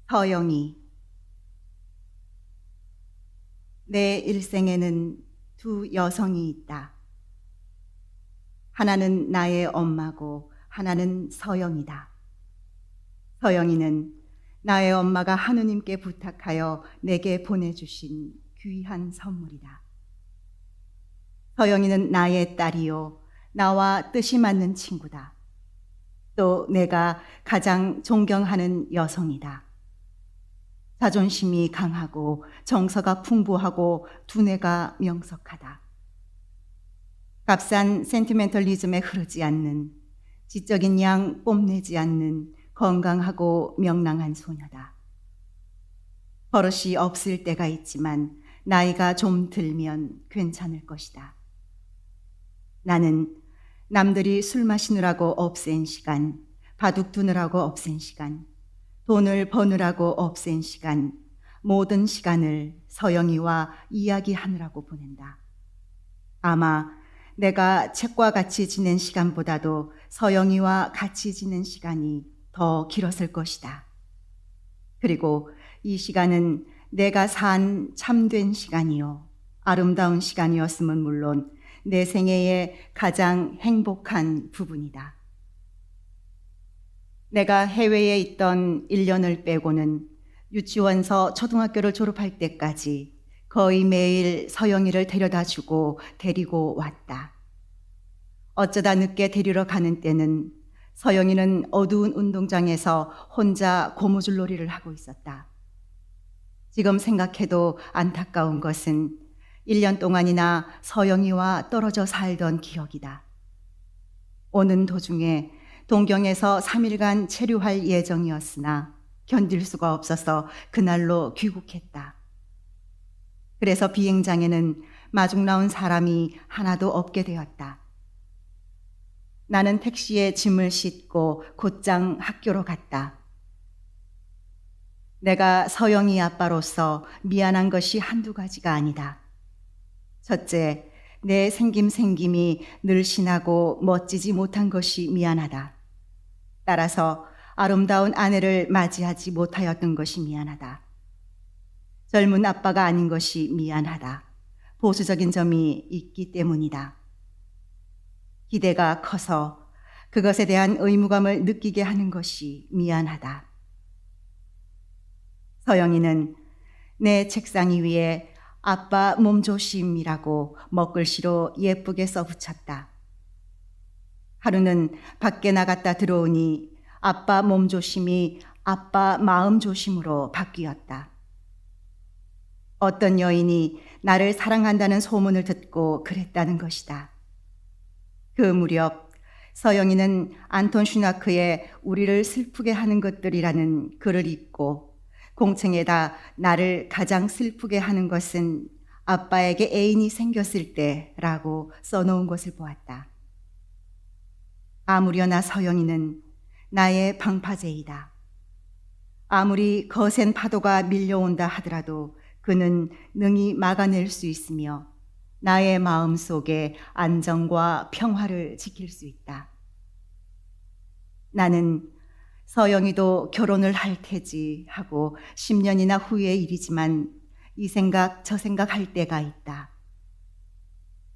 서영이. 내 일생에는 두 여성이 있다. 하나는 나의 엄마고 하나는 서영이다. 서영이는 나의 엄마가 하느님께 부탁하여 내게 보내주신 귀한 선물이다. 서영이는 나의 딸이요, 나와 뜻이 맞는 친구다. 또 내가 가장 존경하는 여성이다. 자존심이 강하고 정서가 풍부하고 두뇌가 명석하다. 값싼 센티멘털리즘에 흐르지 않는, 지적인 양 뽐내지 않는 건강하고 명랑한 소녀다. 버릇이 없을 때가 있지만 나이가 좀 들면 괜찮을 것이다. 나는 남들이 술 마시느라고 없앤 시간, 바둑 두느라고 없앤 시간, 돈을 버느라고 없앤 시간, 모든 시간을 서영이와 이야기하느라고 보낸다. 아마 내가 책과 같이 지낸 시간보다도 서영이와 같이 지낸 시간이 더 길었을 것이다. 그리고 이 시간은 내가 산 참된 시간이요, 아름다운 시간이었음은 물론 내 생애의 가장 행복한 부분이다. 내가 해외에 있던 1년을 빼고는 유치원서 초등학교를 졸업할 때까지 거의 매일 서영이를 데려다 주고 데리고 왔다. 어쩌다 늦게 데리러 가는 때는 서영이는 어두운 운동장에서 혼자 고무줄놀이를 하고 있었다. 지금 생각해도 안타까운 것은 1년 동안이나 서영이와 떨어져 살던 기억이다. 오는 도중에 동경에서 3일간 체류할 예정이었으나 견딜 수가 없어서 그날로 귀국했다. 그래서 비행장에는 마중 나온 사람이 하나도 없게 되었다. 나는 택시에 짐을 싣고 곧장 학교로 갔다. 내가 서영이 아빠로서 미안한 것이 한두 가지가 아니다. 첫째, 내 생김이 늘씬하고 멋지지 못한 것이 미안하다. 따라서 아름다운 아내를 맞이하지 못하였던 것이 미안하다. 젊은 아빠가 아닌 것이 미안하다. 보수적인 점이 있기 때문이다. 기대가 커서 그것에 대한 의무감을 느끼게 하는 것이 미안하다. 서영이는 내 책상 위에 아빠 몸조심이라고 먹글씨로 예쁘게 써붙였다. 하루는 밖에 나갔다 들어오니 아빠 몸조심이 아빠 마음조심으로 바뀌었다. 어떤 여인이 나를 사랑한다는 소문을 듣고 그랬다는 것이다. 그 무렵 서영이는 안톤 슈나크의 우리를 슬프게 하는 것들이라는 글을 읽고 공책에다 나를 가장 슬프게 하는 것은 아빠에게 애인이 생겼을 때라고 써놓은 것을 보았다. 아무려나 서영이는 나의 방파제이다. 아무리 거센 파도가 밀려온다 하더라도 그는 능히 막아낼 수 있으며 나의 마음 속에 안정과 평화를 지킬 수 있다. 나는 서영이도 결혼을 할 테지 하고 10년이나 후의 일이지만 이 생각 저 생각 할 때가 있다.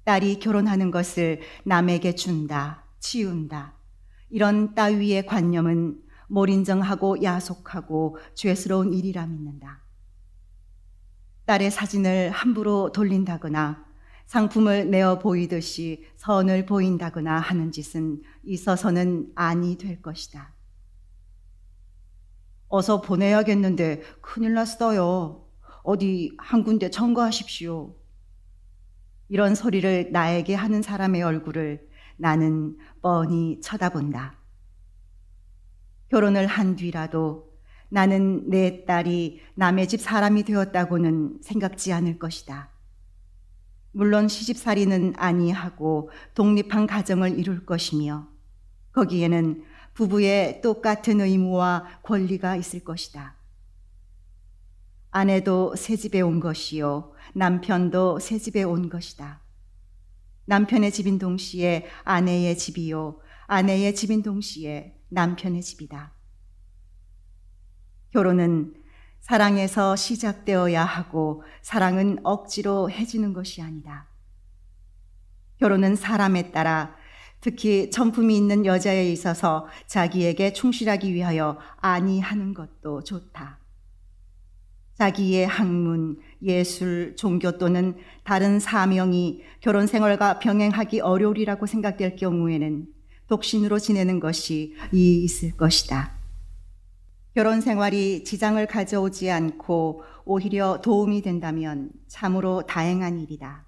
딸이 결혼하는 것을 남에게 준다, 치운다. 이런 따위의 관념은 몰인정하고 야속하고 죄스러운 일이라 믿는다. 딸의 사진을 함부로 돌린다거나 상품을 내어 보이듯이 선을 보인다거나 하는 짓은 있어서는 아니 될 것이다. 어서 보내야겠는데 큰일 났어요. 어디 한 군데 청구하십시오. 이런 소리를 나에게 하는 사람의 얼굴을 나는 뻔히 쳐다본다. 결혼을 한 뒤라도 나는 내 딸이 남의 집 사람이 되었다고는 생각지 않을 것이다. 물론 시집살이는 아니하고 독립한 가정을 이룰 것이며 거기에는 부부의 똑같은 의무와 권리가 있을 것이다. 아내도 새 집에 온 것이요, 남편도 새 집에 온 것이다. 남편의 집인 동시에 아내의 집이요, 아내의 집인 동시에 남편의 집이다. 결혼은 사랑에서 시작되어야 하고 사랑은 억지로 해지는 것이 아니다. 결혼은 사람에 따라 특히 전품이 있는 여자에 있어서 자기에게 충실하기 위하여 아니하는 것도 좋다. 자기의 학문, 예술, 종교 또는 다른 사명이 결혼 생활과 병행하기 어려우리라고 생각될 경우에는 독신으로 지내는 것이 이익이 있을 것이다. 결혼 생활이 지장을 가져오지 않고 오히려 도움이 된다면 참으로 다행한 일이다.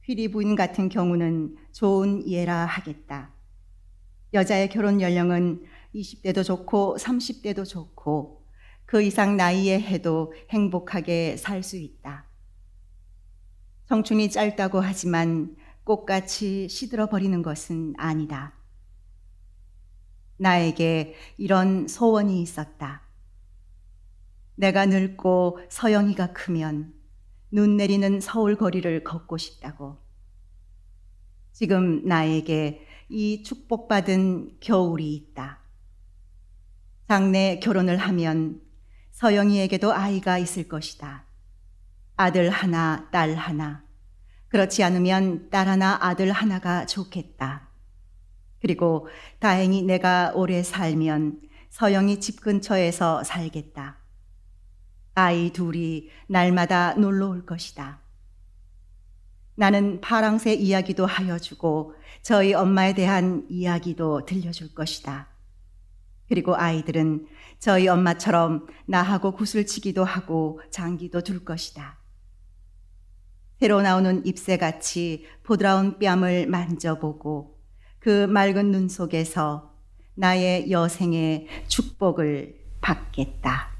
휘리 부인 같은 경우는 좋은 예라 하겠다. 여자의 결혼 연령은 20대도 좋고 30대도 좋고 그 이상 나이에 해도 행복하게 살 수 있다. 청춘이 짧다고 하지만 꽃같이 시들어버리는 것은 아니다. 나에게 이런 소원이 있었다. 내가 늙고 서영이가 크면 눈 내리는 서울 거리를 걷고 싶다고. 지금 나에게 이 축복받은 겨울이 있다. 장래 결혼을 하면 서영이에게도 아이가 있을 것이다. 아들 하나, 딸 하나. 그렇지 않으면 딸 하나, 아들 하나가 좋겠다. 그리고 다행히 내가 오래 살면 서영이 집 근처에서 살겠다. 아이 둘이 날마다 놀러 올 것이다. 나는 파랑새 이야기도 하여 주고 저희 엄마에 대한 이야기도 들려줄 것이다. 그리고 아이들은 저희 엄마처럼 나하고 구슬치기도 하고 장기도 둘 것이다. 새로 나오는 잎새같이 보드라운 뺨을 만져보고 그 맑은 눈 속에서 나의 여생의 축복을 받겠다.